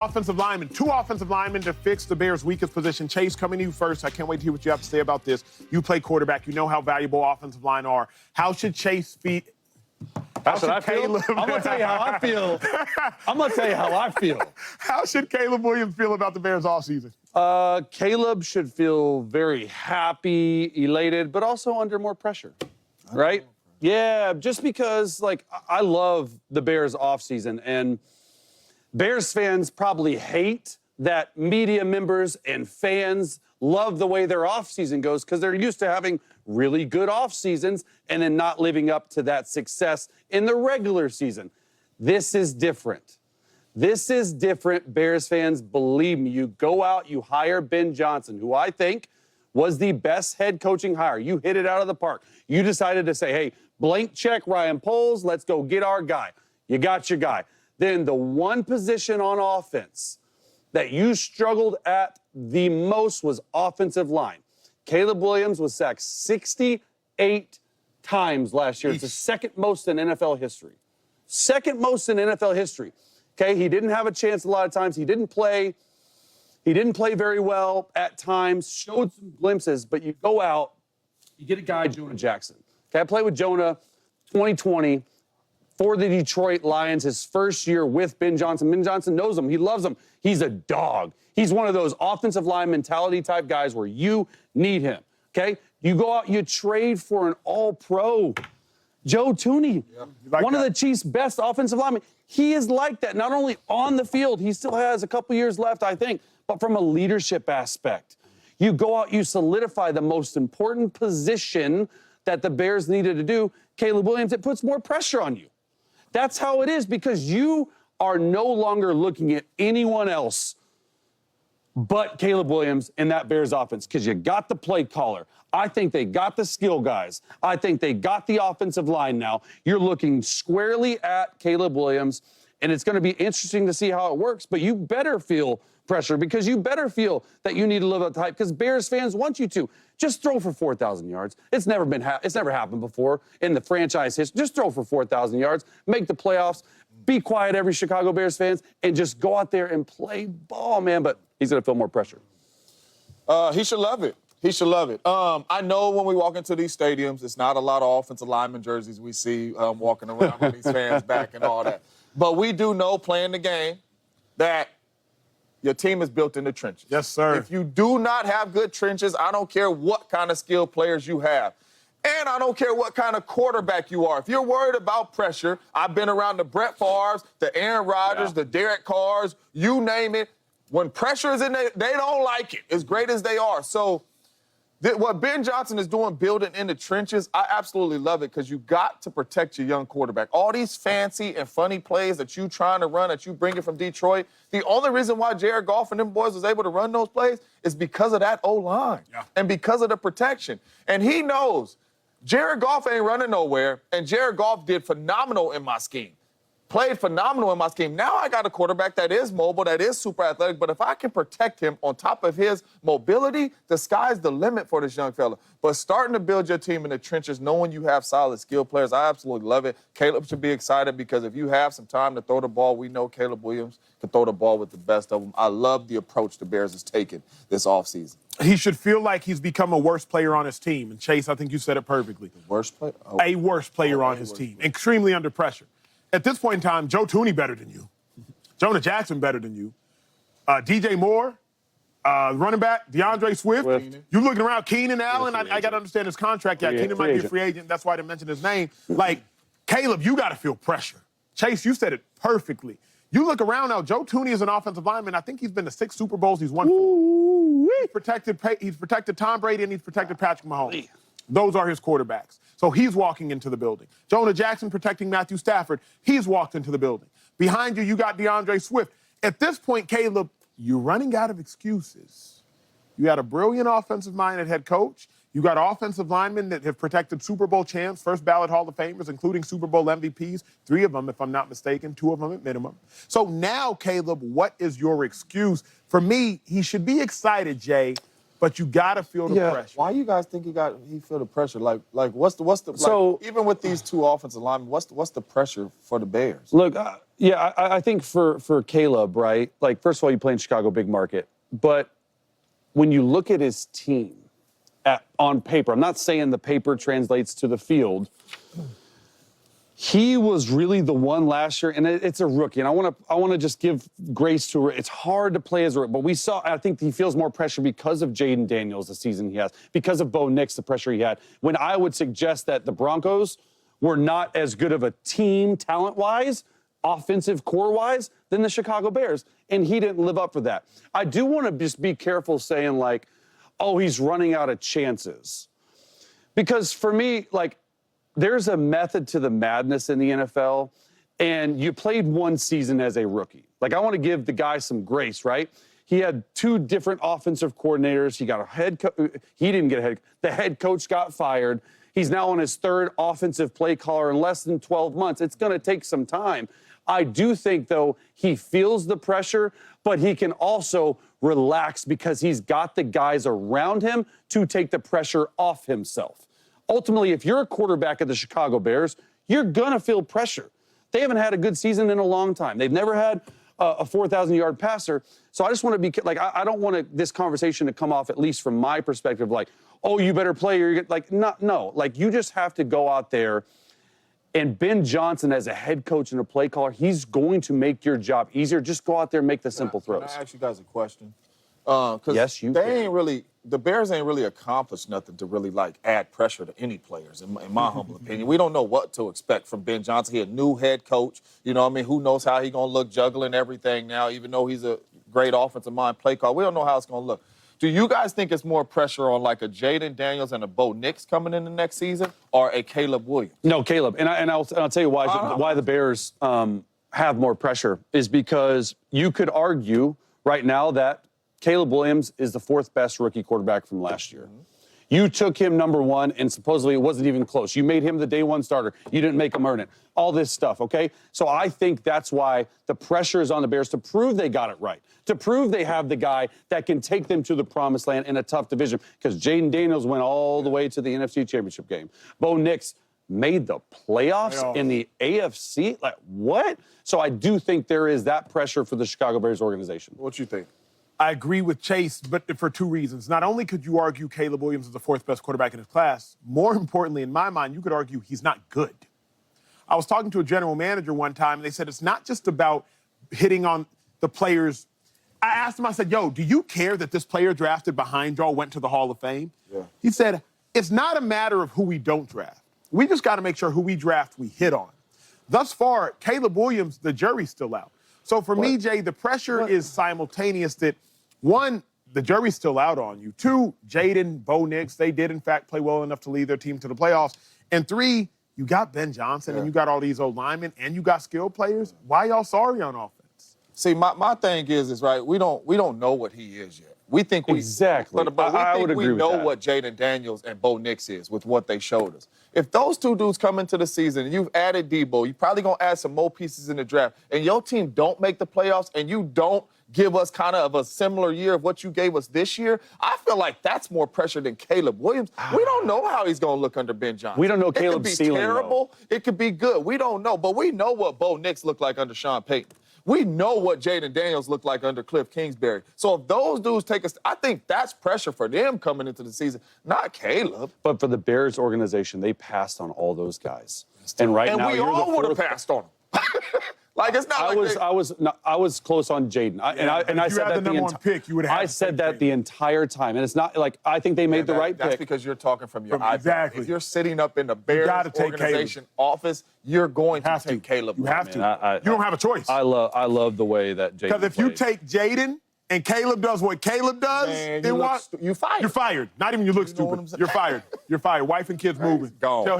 Offensive linemen, two offensive linemen to fix the Bears' weakest position. Chase, coming to you first. I can't wait to hear what you have to say about this. You play quarterback. You know how valuable offensive line are. How should Chase be? How should I feel? I'm going to tell you how I feel. I'm going to tell you how I feel. How should Caleb Williams feel about the Bears offseason? Caleb should feel very happy, elated, but also under more pressure, right? Yeah, just because, like, I love the Bears offseason, and Bears fans probably hate that media members and fans love the way their offseason goes because they're used to having really good off seasons and then not living up to that success in the regular season. This is different. This is different, Bears fans. Believe me, you go out, you hire Ben Johnson, who I think was the best head coaching hire. You hit it out of the park. You decided to say, hey, blank check Ryan Poles, let's go get our guy. You got your guy. Then the one position on offense that you struggled at the most was offensive line. Caleb Williams was sacked 68 times last year. It's the second most in NFL history. Second most in NFL history. Okay, he didn't have a chance a lot of times. He didn't play very well at times, showed some glimpses, but you go out, you get a guy, Jonah Jackson. Okay, I played with Jonah 2020. For the Detroit Lions, his first year with Ben Johnson. Ben Johnson knows him. He loves him. He's a dog. He's one of those offensive line mentality type guys where you need him, okay? You go out, you trade for an all-pro. Joe Thuney, one of the Chiefs' best offensive linemen. He is like that, not only on the field. He still has a couple years left, I think, but from a leadership aspect. You go out, you solidify the most important position that the Bears needed to do. Caleb Williams, it puts more pressure on you. That's how it is because you are no longer looking at anyone else but Caleb Williams in that Bears offense because you got the play caller. I think they got the skill guys. I think they got the offensive line now. You're looking squarely at Caleb Williams, and it's going to be interesting to see how it works, but you better feel pressure because you better feel that you need to live up to hype because Bears fans want you to. Just throw for 4,000 yards. It's never happened before in the franchise history. Just throw for 4,000 yards, make the playoffs, be quiet, every Chicago Bears fans, and just go out there and play ball, man. But he's going to feel more pressure. He should love it. He should love it. I know when we walk into these stadiums, it's not a lot of offensive lineman jerseys we see walking around with these fans back and all that. But we do know playing the game that your team is built in the trenches. Yes, sir. If you do not have good trenches, I don't care what kind of skilled players you have. And I don't care what kind of quarterback you are. If you're worried about pressure, I've been around the Brett Favres, the Aaron Rodgers, the Derek Carrs, you name it. When pressure is in there, they don't like it, as great as they are. So what Ben Johnson is doing, building in the trenches, I absolutely love it because you got to protect your young quarterback. All these fancy and funny plays that you trying to run, that you bring it from Detroit, the only reason why Jared Goff and them boys was able to run those plays is because of that O-line and because of the protection. And he knows Jared Goff ain't running nowhere, and Jared Goff did phenomenal in my scheme. Played phenomenal in my scheme. Now I got a quarterback that is mobile, that is super athletic, but if I can protect him on top of his mobility, the sky's the limit for this young fella. But starting to build your team in the trenches, knowing you have solid skill players, I absolutely love it. Caleb should be excited because if you have some time to throw the ball, we know Caleb Williams can throw the ball with the best of them. I love the approach the Bears has taken this offseason. He should feel like he's become a worse player on his team. And Chase, I think you said it perfectly. The worst player? A worse player on his team. Extremely under pressure. At this point in time, Joe Thuney better than you. Jonah Jackson better than you. DJ Moore, running back, DeAndre Swift. You looking around, Keenan Allen, I got to understand his contract. Yeah, Keenan might be a free agent. That's why they mentioned his name. Like, Caleb, you got to feel pressure. Chase, you said it perfectly. You look around now, Joe Thuney is an offensive lineman. I think he's been to 6 Super Bowls. He's won 4. He's protected Tom Brady and he's protected Patrick Mahomes. Those are his quarterbacks. So he's walking into the building. Jonah Jackson protecting Matthew Stafford. He's walked into the building. Behind you, you got DeAndre Swift. At this point, Caleb, you're running out of excuses. You had a brilliant offensive-minded head coach. You got offensive linemen that have protected Super Bowl champs, first ballot Hall of Famers, including Super Bowl MVPs, 3 of them, if I'm not mistaken, 2 of them at minimum. So now, Caleb, what is your excuse? For me, he should be excited, Jay, but you got to feel the pressure. Why you guys think he feel the pressure? Like what's the so like, even with these 2 offensive linemen, what's the pressure for the Bears? Look, Yeah, I think for Caleb, right? Like, first of all, you play in Chicago, big market. But when you look at his team on paper, I'm not saying the paper translates to the field. He was really the one last year, and it's a rookie. And I want to just give grace to it. It's hard to play as a rookie, but we saw. I think he feels more pressure because of Jaden Daniels the season he has, because of Bo Nix the pressure he had. When I would suggest that the Broncos were not as good of a team talent-wise, offensive core-wise, than the Chicago Bears, and he didn't live up for that. I do want to just be careful saying like, oh, he's running out of chances, because for me, like, there's a method to the madness in the NFL, and you played one season as a rookie. Like, I want to give the guy some grace, right? He had 2 different offensive coordinators. He got a head coach. He didn't get a head. The head coach got fired. He's now on his 3rd offensive play caller in less than 12 months. It's going to take some time. I do think, though, he feels the pressure, but he can also relax because he's got the guys around him to take the pressure off himself. Ultimately, if you're a quarterback of the Chicago Bears, you're going to feel pressure. They haven't had a good season in a long time. They've never had a 4,000-yard passer. So I just want to be like, I don't want this conversation to come off, at least from my perspective, like, oh, you better play, or you're like, no. Like, you just have to go out there. And Ben Johnson, as a head coach and a play caller, he's going to make your job easier. Just go out there and make the simple throws. Can I ask you guys a question? Yes, you can. The Bears ain't really accomplished nothing to really, like, add pressure to any players, in my humble opinion. We don't know what to expect from Ben Johnson. He's a new head coach. You know what I mean? Who knows how he's going to look juggling everything now, even though he's a great offensive mind play caller. We don't know how it's going to look. Do you guys think it's more pressure on, like, a Jaden Daniels and a Bo Nix coming in the next season, or a Caleb Williams? No, Caleb. And I'll tell you why the Bears have more pressure is because you could argue right now that Caleb Williams is the 4th best rookie quarterback from last year. You took him number 1, and supposedly it wasn't even close. You made him the day 1 starter. You didn't make him earn it. All this stuff, okay? So I think that's why the pressure is on the Bears to prove they got it right, to prove they have the guy that can take them to the promised land in a tough division, because Jaden Daniels went all the way to the NFC Championship game. Bo Nix made the playoffs in the AFC? Like, what? So I do think there is that pressure for the Chicago Bears organization. What you think? I agree with Chase, but for 2 reasons. Not only could you argue Caleb Williams is the 4th best quarterback in his class, more importantly, in my mind, you could argue he's not good. I was talking to a general manager one time, and they said it's not just about hitting on the players. I asked him, I said, yo, do you care that this player drafted behind y'all went to the Hall of Fame? Yeah. He said, it's not a matter of who we don't draft. We just got to make sure who we draft we hit on. Thus far, Caleb Williams, the jury's still out. So for me, Jay, the pressure is simultaneous that, 1, the jury's still out on you. 2, Jaden, Bo Nix, they did, in fact, play well enough to lead their team to the playoffs. And 3, you got Ben Johnson, and you got all these old linemen, and you got skilled players. Why y'all sorry on offense? See, my thing is right, we don't know what he is yet. We think we exactly. But I would agree with know that. what Jaden Daniels and Bo Nix is with what they showed us. If those 2 dudes come into the season and you've added Debo, you're probably gonna add some more pieces in the draft, and your team don't make the playoffs, and you don't give us kind of a similar year of what you gave us this year, I feel like that's more pressure than Caleb Williams. We don't know how he's going to look under Ben Johnson. We don't know Caleb's ceiling. It could be terrible. It could be good. We don't know. But we know what Bo Nix looked like under Sean Payton. We know what Jaden Daniels looked like under Cliff Kingsbury. So if those dudes take us, I think that's pressure for them coming into the season, not Caleb. But for the Bears organization, they passed on all those guys. And right now, we all would have passed on them. Like, it's not I was close on Jaden. I said that the number 1 pick, you would have. I said that the entire time, and it's not like I think they made the right pick. That's because you're talking from your iPhone. Exactly. If you're sitting up in the Bears organization office, you're going to take Caleb. You have to. You don't have a choice. I love the way that Jaden. Because if you take Jaden and Caleb does what Caleb does, man, then what? You're fired. You're fired. Not even you look stupid. You're fired. You're fired. Wife and kids moving. Gone. Tell him.